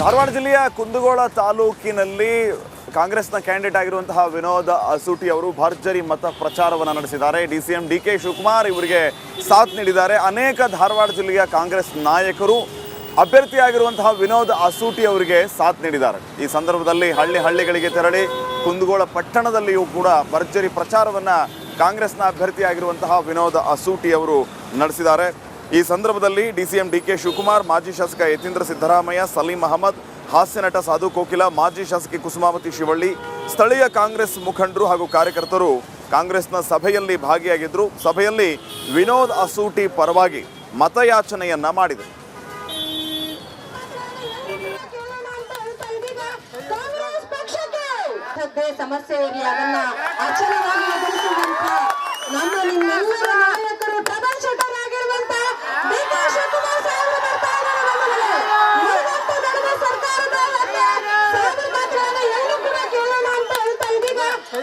ಧಾರವಾಡ ಜಿಲ್ಲೆಯ ಕುಂದಗೋಳ ತಾಲೂಕಿನಲ್ಲಿ ಕಾಂಗ್ರೆಸ್ನ ಕ್ಯಾಂಡಿಡೇಟ್ ಆಗಿರುವಂತಹ ವಿನೋದ್ ಅಸೂಟಿ ಅವರು ಭರ್ಜರಿ ಮತ ಪ್ರಚಾರವನ್ನು ನಡೆಸಿದ್ದಾರೆ. DCM DK ಶಿವಕುಮಾರ್ ಇವರಿಗೆ ಸಾಥ್ ನೀಡಿದ್ದಾರೆ. ಅನೇಕ ಧಾರವಾಡ ಜಿಲ್ಲೆಯ ಕಾಂಗ್ರೆಸ್ ನಾಯಕರು ಅಭ್ಯರ್ಥಿಯಾಗಿರುವಂತಹ ವಿನೋದ್ ಅಸೂಟಿ ಅವರಿಗೆ ಸಾಥ್ ನೀಡಿದ್ದಾರೆ. ಈ ಸಂದರ್ಭದಲ್ಲಿ ಹಳ್ಳಿಗಳಿಗೆ ತೆರಳಿ ಕುಂದಗೋಳ ಪಟ್ಟಣದಲ್ಲಿಯೂ ಕೂಡ ಭರ್ಜರಿ ಪ್ರಚಾರವನ್ನು ಕಾಂಗ್ರೆಸ್ನ ಅಭ್ಯರ್ಥಿಯಾಗಿರುವಂತಹ ವಿನೋದ್ ಅಸೂಟಿ ಅವರು ನಡೆಸಿದ್ದಾರೆ. ಈ ಸಂದರ್ಭದಲ್ಲಿ DCM DK ಶಿವಕುಮಾರ್, ಮಾಜಿ ಶಾಸಕ ಯತೀಂದ್ರ ಸಿದ್ದರಾಮಯ್ಯ, ಸಲೀಂ ಅಹಮದ್, ಹಾಸ್ಯ ನಟ ಸಾಧು ಕೋಕಿಲ, ಮಾಜಿ ಶಾಸಕಿ ಕುಸುಮಾವತಿ ಶಿವಳ್ಳಿ, ಸ್ಥಳೀಯ ಕಾಂಗ್ರೆಸ್ ಮುಖಂಡರು ಹಾಗೂ ಕಾರ್ಯಕರ್ತರು ಕಾಂಗ್ರೆಸ್ನ ಸಭೆಯಲ್ಲಿ ಭಾಗಿಯಾಗಿದ್ದರು. ಸಭೆಯಲ್ಲಿ ವಿನೋದ್ ಅಸೂಟಿ ಪರವಾಗಿ ಮತಯಾಚನೆಯನ್ನ ಮಾಡಿದರು. ಸಮಸ್ಯೆ ಇರಲಿ, ಅದನ್ನ ಅಚಲವಾಗಿ ಎದುರಿಸುವಂತ ನಮ್ಮ ನಿಮ್ಮೆಲ್ಲರ ನಾಯಕರು ಡಬಲ್ ಶಟರ್ ಆಗಿರುವಂತ DK ಶಿವಕುಮಾರ್ ಸಾಹೇಬರು ಬರ್ತಾ ಇದ್ದಾರೆ. ಸರ್ಕಾರದ ಎಲ್ಲೂ ಕೂಡ ಕೇಳೋಣ ಅಂತ ಹೇಳ್ತಾ ಇದೀಗ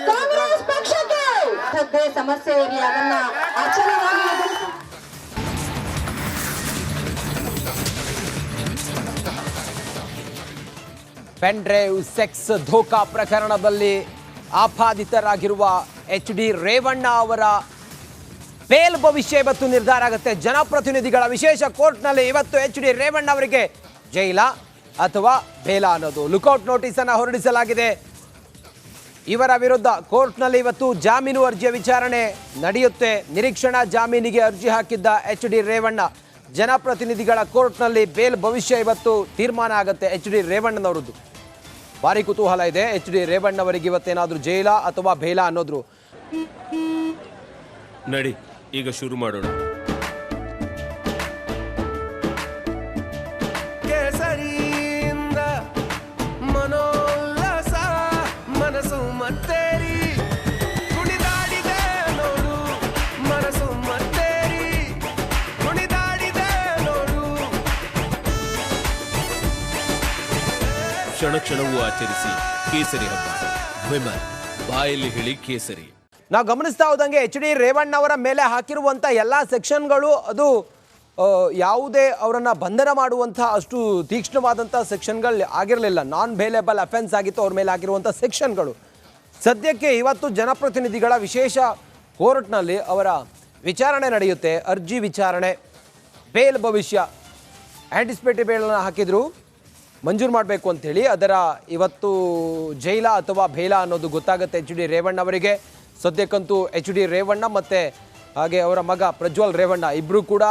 ಕಾಂಗ್ರೆಸ್ ಪಕ್ಷಕ್ಕೆ ಸಮಸ್ಯೆ ಇರಲಿ, ಅದನ್ನ ಅಚಲವಾಗಿ ಎದುರಿಸುವ ಪೆನ್ ಡ್ರೈವ್ ಸೆಕ್ಸ್ ಧೋಕಾ ಪ್ರಕರಣದಲ್ಲಿ ಆಪಾದಿತರಾಗಿರುವ HD ರೇವಣ್ಣ ಅವರ ಬೇಲ್ ಭವಿಷ್ಯ ಇವತ್ತು ನಿರ್ಧಾರ ಆಗುತ್ತೆ. ಜನಪ್ರತಿನಿಧಿಗಳ ವಿಶೇಷ ಕೋರ್ಟ್ನಲ್ಲಿ ಇವತ್ತು HD ರೇವಣ್ಣ ಅವರಿಗೆ ಜೈಲ ಅಥವಾ ಬೇಲ ಅನ್ನೋದು ಲುಕೌಟ್ ನೋಟಿಸ್ ಅನ್ನು ಹೊರಡಿಸಲಾಗಿದೆ. ಇವರ ವಿರುದ್ಧ ಕೋರ್ಟ್ನಲ್ಲಿ ಇವತ್ತು ಜಾಮೀನು ಅರ್ಜಿಯ ವಿಚಾರಣೆ ನಡೆಯುತ್ತೆ. ನಿರೀಕ್ಷಣಾ ಜಾಮೀನಿಗೆ ಅರ್ಜಿ ಹಾಕಿದ್ದ HD ರೇವಣ್ಣ ಜನಪ್ರತಿನಿಧಿಗಳ ಕೋರ್ಟ್ನಲ್ಲಿ ಬೇಲ್ ಭವಿಷ್ಯ ಇವತ್ತು ತೀರ್ಮಾನ ಆಗುತ್ತೆ. HD ರೇವಣ್ಣನವರದ್ದು ಭಾರಿ ಕುತೂಹಲ ಇದೆ. HD ರೇವಣ್ಣವರಿಗೆ ಇವತ್ತೇನಾದ್ರೂ ಜೈಲ ಅಥವಾ ಬೇಲ ಅನ್ನೋದ್ರು. ನಡಿ ಈಗ ಶುರು ಮಾಡೋಣ. ಕೇಸರಿಯಿಂದ ಮನೋಲ್ಲಾಸ ಮನಸ್ಸು ಮತ್ತೇರಿ ಕುಣಿದಾಡಿದೆ ನೋಡು, ಮನಸ್ಸು ಮತ್ತೇರಿ ಕುಣಿದಾಡಿದೆ ನೋಡು. ಕ್ಷಣ ಕ್ಷಣವೂ ಆಚರಿಸಿ ಕೇಸರಿ ಹಬ್ಬ. ವಿಮಲ್ ಬಾಯಲ್ಲಿ ಹೇಳಿ ಕೇಸರಿ. ನಾವು ಗಮನಿಸ್ತಾ ಹೋದಂಗೆ HD ರೇವಣ್ಣ ಅವರ ಮೇಲೆ ಹಾಕಿರುವಂಥ ಎಲ್ಲ ಸೆಕ್ಷನ್ಗಳು ಅದು ಯಾವುದೇ ಅವರನ್ನು ಬಂಧನ ಮಾಡುವಂಥ ಅಷ್ಟು ತೀಕ್ಷ್ಣವಾದಂಥ ಸೆಕ್ಷನ್ಗಳು ಆಗಿರಲಿಲ್ಲ. ನಾನ್ ಬೇಲೇಬಲ್ ಅಫೆನ್ಸ್ ಆಗಿತ್ತು ಅವ್ರ ಮೇಲೆ ಹಾಕಿರುವಂಥ ಸೆಕ್ಷನ್ಗಳು. ಸದ್ಯಕ್ಕೆ ಇವತ್ತು ಜನಪ್ರತಿನಿಧಿಗಳ ವಿಶೇಷ ಕೋರ್ಟ್ನಲ್ಲಿ ಅವರ ವಿಚಾರಣೆ ನಡೆಯುತ್ತೆ. ಅರ್ಜಿ ವಿಚಾರಣೆ, ಬೇಲ್ ಭವಿಷ್ಯ, ಆ್ಯಂಟಿಸಿಪೇಟರಿ ಬೇಲನ್ನು ಹಾಕಿದ್ರು ಮಂಜೂರು ಮಾಡಬೇಕು ಅಂಥೇಳಿ. ಅದರ ಇವತ್ತು ಜೈಲ ಅಥವಾ ಬೇಲ ಅನ್ನೋದು ಗೊತ್ತಾಗುತ್ತೆ HD ರೇವಣ್ಣ ಅವರಿಗೆ. ಸದ್ಯಕ್ಕಂತೂ HD ರೇವಣ್ಣ ಮತ್ತು ಹಾಗೆ ಅವರ ಮಗ ಪ್ರಜ್ವಲ್ ರೇವಣ್ಣ ಇಬ್ಬರು ಕೂಡ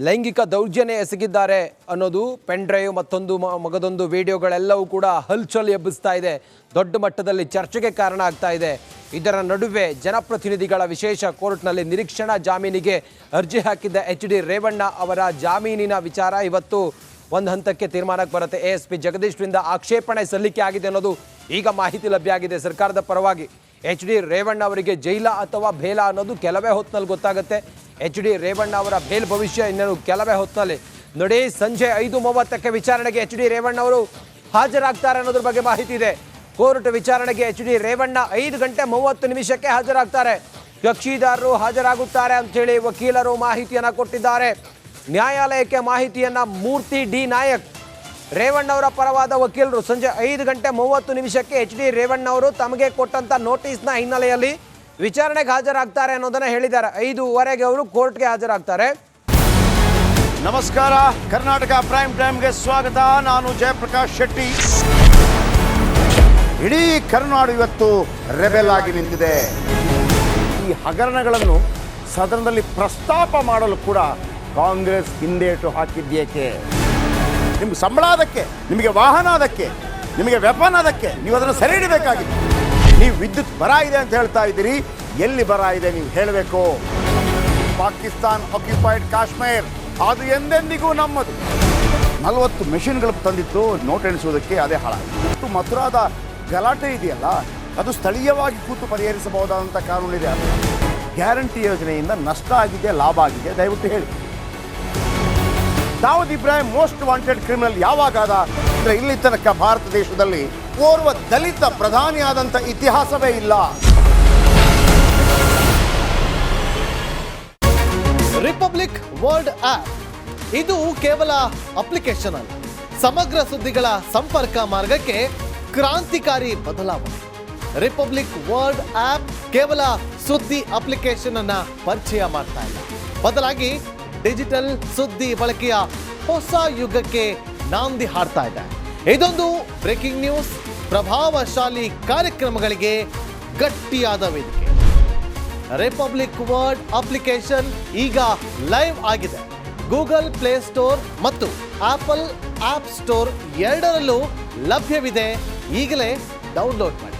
ಲೈಂಗಿಕ ದೌರ್ಜನ್ಯ ಎಸಗಿದ್ದಾರೆ ಅನ್ನೋದು ಪೆನ್ ಡ್ರೈವ್ ಮತ್ತೊಂದು ಮಗದೊಂದು ವಿಡಿಯೋಗಳೆಲ್ಲವೂ ಕೂಡ ಹಲ್ಚಲ್ ಎಬ್ಬಿಸ್ತಾ ಇದೆ, ದೊಡ್ಡ ಮಟ್ಟದಲ್ಲಿ ಚರ್ಚೆಗೆ ಕಾರಣ ಆಗ್ತಾ ಇದೆ. ಇದರ ನಡುವೆ ಜನಪ್ರತಿನಿಧಿಗಳ ವಿಶೇಷ ಕೋರ್ಟ್ನಲ್ಲಿ ನಿರೀಕ್ಷಣಾ ಜಾಮೀನಿಗೆ ಅರ್ಜಿ ಹಾಕಿದ್ದ HD ರೇವಣ್ಣ ಅವರ ಜಾಮೀನಿನ ವಿಚಾರ ಇವತ್ತು ಒಂದು ಹಂತಕ್ಕೆ ತೀರ್ಮಾನಕ್ಕೆ ಬರುತ್ತೆ. ASP ಜಗದೀಶ್ರಿಂದ ಆಕ್ಷೇಪಣೆ ಸಲ್ಲಿಕೆ ಆಗಿದೆ ಅನ್ನೋದು ಈಗ ಮಾಹಿತಿ ಲಭ್ಯ ಆಗಿದೆ ಸರ್ಕಾರದ ಪರವಾಗಿ. HD ರೇವಣ್ಣ ಅವರಿಗೆ ಜೈಲ ಅಥವಾ ಬೇಲ ಅನ್ನೋದು ಕೆಲವೇ ಹೊತ್ತಿನಲ್ಲಿ ಗೊತ್ತಾಗುತ್ತೆ. HD ರೇವಣ್ಣ ಅವರ ಬೇಲ್ ಭವಿಷ್ಯ ಇನ್ನೇನು ಕೆಲವೇ ಹೊತ್ತಿನಲ್ಲಿ. ನೋಡಿ, ಸಂಜೆ 5:30ಕ್ಕೆ ವಿಚಾರಣೆಗೆ HD ರೇವಣ್ಣ ಅವರು ಹಾಜರಾಗ್ತಾರೆ ಅನ್ನೋದ್ರ ಬಗ್ಗೆ ಮಾಹಿತಿ ಇದೆ. ಕೋರ್ಟ್ ವಿಚಾರಣೆಗೆ HD ರೇವಣ್ಣ 5:30 ಹಾಜರಾಗ್ತಾರೆ. ಕಕ್ಷಿದಾರರು ಹಾಜರಾಗುತ್ತಾರೆ ಅಂಥೇಳಿ ವಕೀಲರು ಮಾಹಿತಿಯನ್ನು ಕೊಟ್ಟಿದ್ದಾರೆ. ನ್ಯಾಯಾಲಯಕ್ಕೆ ಮಾಹಿತಿಯನ್ನು ಮೂರ್ತಿ D ನಾಯಕ್ ರೇವಣ್ಣ ಅವರ ಪರವಾದ ವಕೀಲರು ಸಂಜೆ 5:30 HD ರೇವಣ್ಣ ಅವರು ತಮಗೆ ಕೊಟ್ಟಂತ ನೋಟಿಸ್ನ ಹಿನ್ನೆಲೆಯಲ್ಲಿ ವಿಚಾರಣೆಗೆ ಹಾಜರಾಗ್ತಾರೆ ಅನ್ನೋದನ್ನ ಹೇಳಿದ್ದಾರೆ. 5:15 ಅವರು ಕೋರ್ಟ್ಗೆ ಹಾಜರಾಗ್ತಾರೆ. ನಮಸ್ಕಾರ, ಕರ್ನಾಟಕ ಪ್ರೈಮ್ ಟೈಮ್ಗೆ ಸ್ವಾಗತ. ನಾನು ಜಯಪ್ರಕಾಶ್ ಶೆಟ್ಟಿ. ಇಡೀ ಕರ್ನಾಡು ಇವತ್ತು ರೆಬೆಲ್ ಆಗಿ ನಿಂತಿದೆ. ಈ ಹಗರಣಗಳನ್ನು ಸದನದಲ್ಲಿ ಪ್ರಸ್ತಾಪ ಮಾಡಲು ಕೂಡ ಕಾಂಗ್ರೆಸ್ ಹಿಂದೇಟು ಹಾಕಿದ್ದೇಕೆ? ನಿಮ್ಗೆ ಸಂಬಳ ಅದಕ್ಕೆ, ನಿಮಗೆ ವಾಹನ ಅದಕ್ಕೆ, ನಿಮಗೆ ವೆಪನ್ ಅದಕ್ಕೆ, ನೀವು ಅದನ್ನು ಸೆರೆ ಹಿಡಿಬೇಕಾಗಿತ್ತು. ನೀವು ವಿದ್ಯುತ್ ಬರ ಇದೆ ಅಂತ ಹೇಳ್ತಾ ಇದ್ದೀರಿ, ಎಲ್ಲಿ ಬರ ಇದೆ ನೀವು ಹೇಳಬೇಕು. ಪಾಕಿಸ್ತಾನ್ ಆಕ್ಯುಪೈಡ್ ಕಾಶ್ಮೀರ್ ಅದು ಎಂದೆಂದಿಗೂ ನಮ್ಮದು. 40 ಮೆಷಿನ್ಗಳು ತಂದಿತ್ತು ನೋಟ್ ಎಣಿಸುವುದಕ್ಕೆ, ಅದೇ ಹಾಳಾಯಿತು. ಮಥುರಾದ ಗಲಾಟೆ ಇದೆಯಲ್ಲ, ಅದು ಸ್ಥಳೀಯವಾಗಿ ಕೂತು ಪರಿಹರಿಸಬಹುದಾದಂಥ ಕಾನೂನಿದೆ. ಗ್ಯಾರಂಟಿ ಯೋಜನೆಯಿಂದ ನಷ್ಟ ಆಗಿದೆ, ಲಾಭ ಆಗಿದೆ, ದಯವಿಟ್ಟು ಹೇಳಿ. Dawood Ibrahim most wanted criminal ಯಾವಾಗಾದ ಅಂದರೆ ಇಲ್ಲಿ ತನಕ ಭಾರತ ದೇಶದಲ್ಲಿ ಓರ್ವ ದಲಿತ ಪ್ರಧಾನಿಯಾದಂಥ ಇತಿಹಾಸವೇ ಇಲ್ಲ. ರಿಪಬ್ಲಿಕ್ ವರ್ಲ್ಡ್ ಆಪ್ ಇದು ಕೇವಲ ಅಪ್ಲಿಕೇಶನ್ ಅಲ್ಲ, ಸಮಗ್ರ ಸುದ್ದಿಗಳ ಸಂಪರ್ಕ ಮಾರ್ಗಕ್ಕೆ ಕ್ರಾಂತಿಕಾರಿ ಬದಲಾವಣೆ. ರಿಪಬ್ಲಿಕ್ ವರ್ಲ್ಡ್ ಆಪ್ ಕೇವಲ ಸುದ್ದಿ ಅಪ್ಲಿಕೇಶನ್ ಅನ್ನ ಪರಿಚಯ ಮಾಡ್ತಾ ಇಲ್ಲ, ಬದಲಾಗಿ ಡಿಜಿಟಲ್ ಸುದ್ದಿ ಬಳಕೆಯ ಹೊಸ ಯುಗಕ್ಕೆ ನಾಂದಿ ಹಾಡ್ತಾ ಇದೆ. ಇದೊಂದು ಬ್ರೇಕಿಂಗ್ ನ್ಯೂಸ್, ಪ್ರಭಾವಶಾಲಿ ಕಾರ್ಯಕ್ರಮಗಳಿಗೆ ಗಟ್ಟಿಯಾದ ವೇದಿಕೆ. ರಿಪಬ್ಲಿಕ್ ವರ್ಲ್ಡ್ ಅಪ್ಲಿಕೇಶನ್ ಈಗ ಲೈವ್ ಆಗಿದೆ. ಗೂಗಲ್ ಪ್ಲೇಸ್ಟೋರ್ ಮತ್ತು ಆಪಲ್ ಆಪ್ ಸ್ಟೋರ್ ಎರಡರಲ್ಲೂ ಲಭ್ಯವಿದೆ. ಈಗಲೇ ಡೌನ್ಲೋಡ್ ಮಾಡಿ.